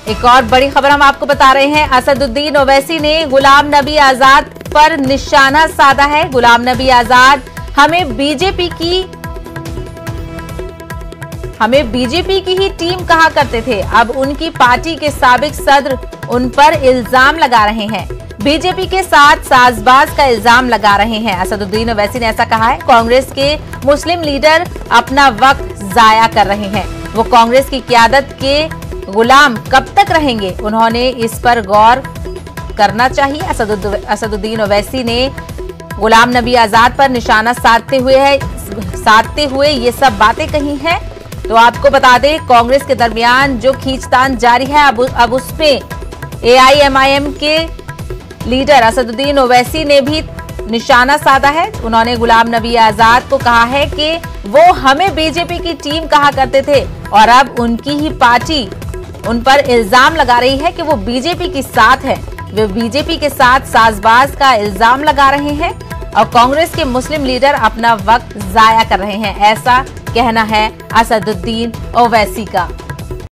एक और बड़ी खबर हम आपको बता रहे हैं। असदुद्दीन ओवैसी ने गुलाम नबी आजाद पर निशाना साधा है। गुलाम नबी आजाद हमें बीजेपी की ही टीम कहा करते थे। अब उनकी पार्टी के साबिक सदर उन पर इल्जाम लगा रहे हैं, बीजेपी के साथ साजबाज का इल्जाम लगा रहे हैं। असदुद्दीन ओवैसी ने ऐसा कहा है। कांग्रेस के मुस्लिम लीडर अपना वक्त जाया कर रहे हैं। वो कांग्रेस की क़यादत के गुलाम कब तक रहेंगे, उन्होंने इस पर गौर करना चाहिए। असदुद्दीन ओवैसी ने गुलाम नबी आजाद पर निशाना साधते हुए ये सब बातें कही हैं। तो आपको बता दें, कांग्रेस के दरमियान जो खींचतान जारी है, अब उसमें AIMIM के लीडर असदुद्दीन ओवैसी ने भी निशाना साधा है। उन्होंने गुलाम नबी आजाद को कहा है कि वो हमें बीजेपी की टीम कहा करते थे और अब उनकी ही पार्टी उन पर इल्जाम लगा रही है कि वो बीजेपी के साथ है। वे बीजेपी के साथ साजबाज का इल्जाम लगा रहे हैं और कांग्रेस के मुस्लिम लीडर अपना वक्त जाया कर रहे हैं, ऐसा कहना है असदुद्दीन ओवैसी का।